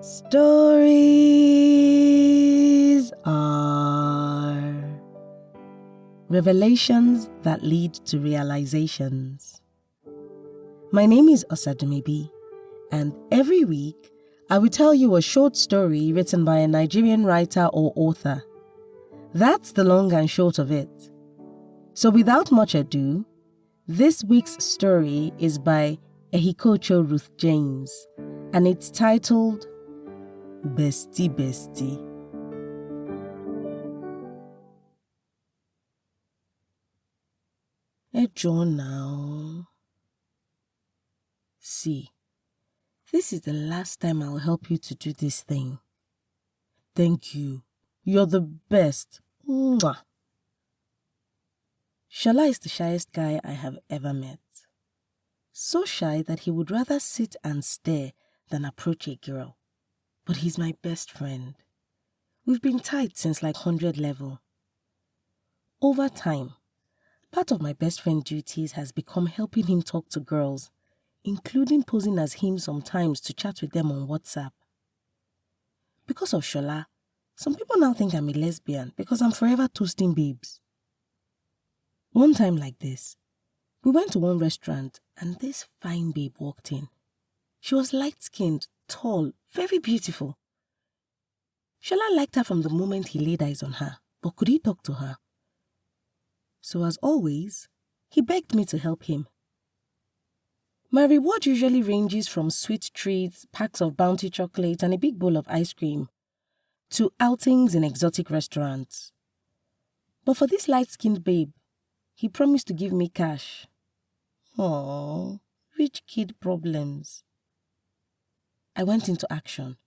Stories are revelations that lead to realizations. My name is Osadumebi, and every week I will tell you a short story written by a Nigerian writer or author. That's the long and short of it. So without much ado, this week's story is by Ehighocho Ruth James, and it's titled Bestie, Bestie. John now. See, this is the last time I'll help you to do this thing. Thank you. You're the best. Mwah. Shola is the shyest guy I have ever met. So shy that he would rather sit and stare than approach a girl. But he's my best friend. We've been tight since like 100 level. Over time, part of my best friend duties has become helping him talk to girls, including posing as him sometimes to chat with them on WhatsApp. Because of Shola, some people now think I'm a lesbian because I'm forever toasting babes. One time like this, we went to one restaurant and this fine babe walked in. She was light-skinned, tall, very beautiful. Shola liked her from the moment he laid eyes on her, but could he talk to her? So as always, he begged me to help him. My reward usually ranges from sweet treats, packs of Bounty chocolate and a big bowl of ice cream, to outings in exotic restaurants. But for this light-skinned babe, he promised to give me cash. Aww, rich kid problems. I went into action.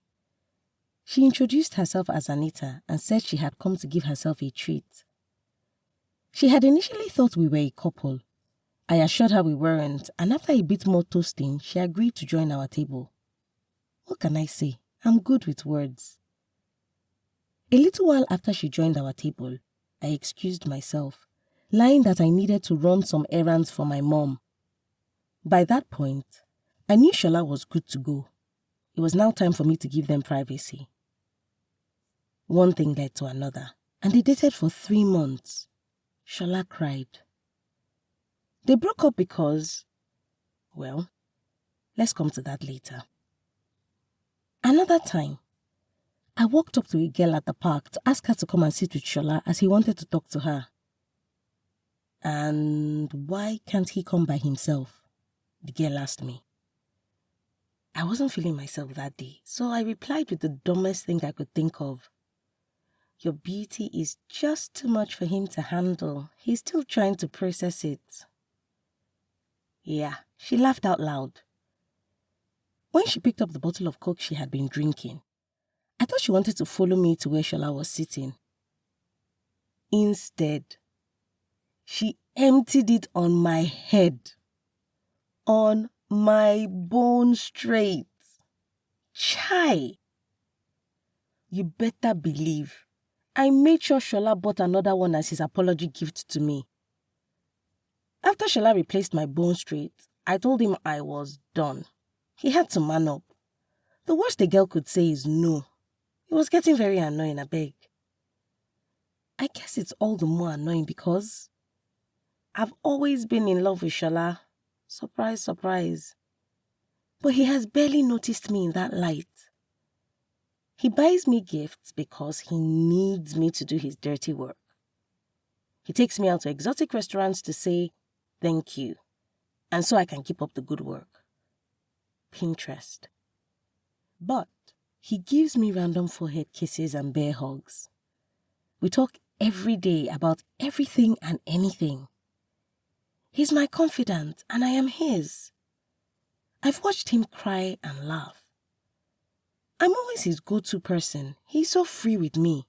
She introduced herself as Anita and said she had come to give herself a treat. She had initially thought we were a couple. I assured her we weren't, and after a bit more toasting, she agreed to join our table. What can I say? I'm good with words. A little while after she joined our table, I excused myself, lying that I needed to run some errands for my mom. By that point, I knew Shola was good to go. It was now time for me to give them privacy. One thing led to another, and they dated for 3 months. Shola cried. They broke up because, well, let's come to that later. Another time, I walked up to a girl at the park to ask her to come and sit with Shola as he wanted to talk to her. And why can't he come by himself? The girl asked me. I wasn't feeling myself that day, so I replied with the dumbest thing I could think of. Your beauty is just too much for him to handle. He's still trying to process it. Yeah, she laughed out loud. When she picked up the bottle of Coke she had been drinking, I thought she wanted to follow me to where Shola was sitting. Instead, she emptied it on my head. On my bone straight. Chai! You better believe I made sure Shola bought another one as his apology gift to me. After Shola replaced my bone straight, I told him I was done. He had to man up. The worst a girl could say is no. It was getting very annoying, I beg. I guess it's all the more annoying because I've always been in love with Shola. Surprise, surprise. But he has barely noticed me in that light. He buys me gifts because he needs me to do his dirty work. He takes me out to exotic restaurants to say thank you, and so I can keep up the good work. Pinterest. But he gives me random forehead kisses and bear hugs. We talk every day about everything and anything. He's my confidant, and I am his. I've watched him cry and laugh. I'm always his go-to person. He's so free with me.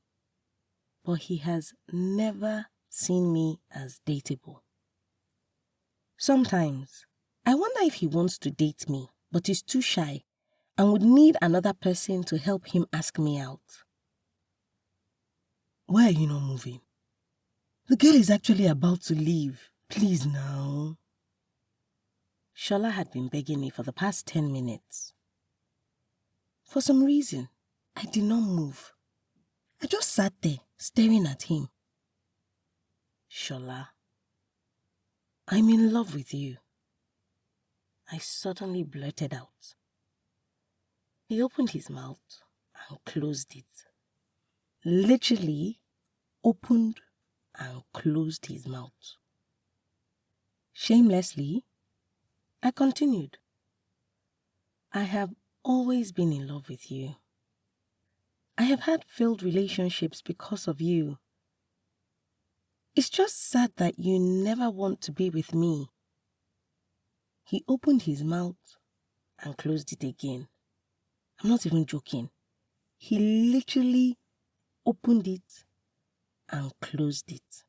But he has never seen me as dateable. Sometimes, I wonder if he wants to date me, but is too shy and would need another person to help him ask me out. Why are you not moving? The girl is actually about to leave. Please now. Shola had been begging me for the past 10 minutes. For some reason, I did not move. I just sat there, staring at him. Shola, I'm in love with you, I suddenly blurted out. He opened his mouth and closed it. Literally opened and closed his mouth. Shamelessly, I continued. I have always been in love with you. I have had failed relationships because of you. It's just sad that you never want to be with me. He opened his mouth and closed it again. I'm not even joking. He literally opened it and closed it.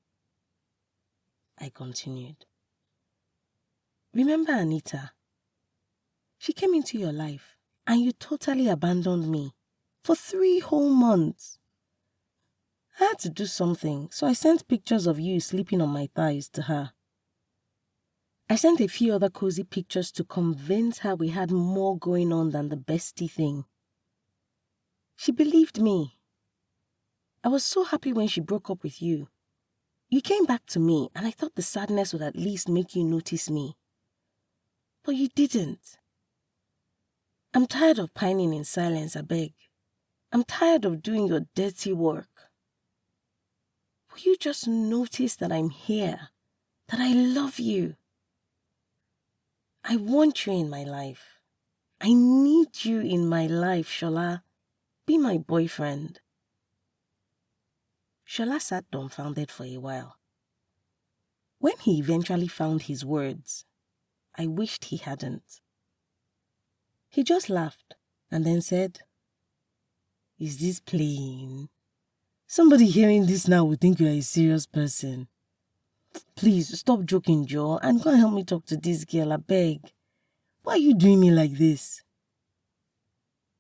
I continued. Remember Anita? She came into your life and you totally abandoned me for 3 whole months. I had to do something, so I sent pictures of you sleeping on my thighs to her. I sent a few other cozy pictures to convince her we had more going on than the bestie thing. She believed me. I was so happy when she broke up with you. You came back to me and I thought the sadness would at least make you notice me. But you didn't. I'm tired of pining in silence, I beg. I'm tired of doing your dirty work. Will you just notice that I'm here, that I love you? I want you in my life. I need you in my life, Shola. Be my boyfriend. Shola sat dumbfounded for a while. When he eventually found his words, I wished he hadn't. He just laughed and then said, "Is this playing? Somebody hearing this now would think you are a serious person. Please stop joking, Joe, and go and help me talk to this girl, I beg. Why are you doing me like this?"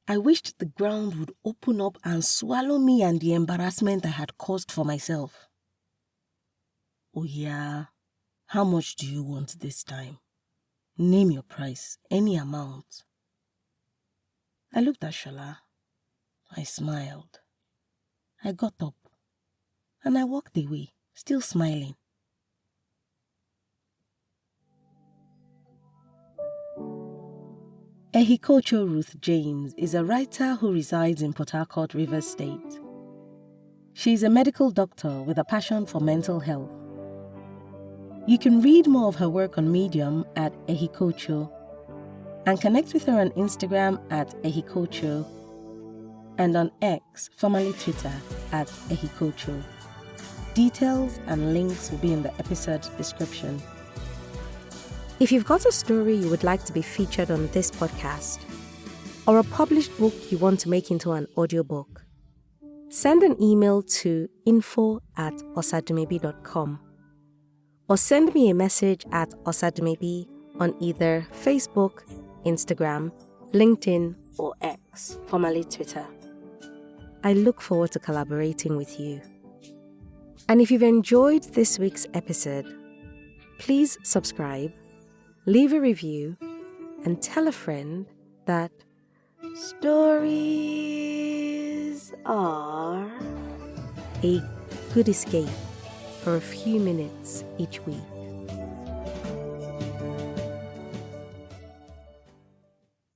I wished the ground would open up and swallow me and the embarrassment I had caused for myself. "Oh yeah, how much do you want this time? Name your price, any amount." I looked at Shola. I smiled. I got up and I walked away, still smiling. Ehighocho Ruth James is a writer who resides in Port Harcourt, Rivers State. She is a medical doctor with a passion for mental health. You can read more of her work on Medium at Ehighocho and connect with her on Instagram at Ehighocho and on X, formerly Twitter, at Ehighocho. Details and links will be in the episode description. If you've got a story you would like to be featured on this podcast, or a published book you want to make into an audiobook, send an email to info@osadumebi.com or send me a message at Osadumebi on either Facebook, Instagram, LinkedIn, or X, formerly Twitter. I look forward to collaborating with you. And if you've enjoyed this week's episode, please subscribe, leave a review, and tell a friend that stories are a good escape for a few minutes each week.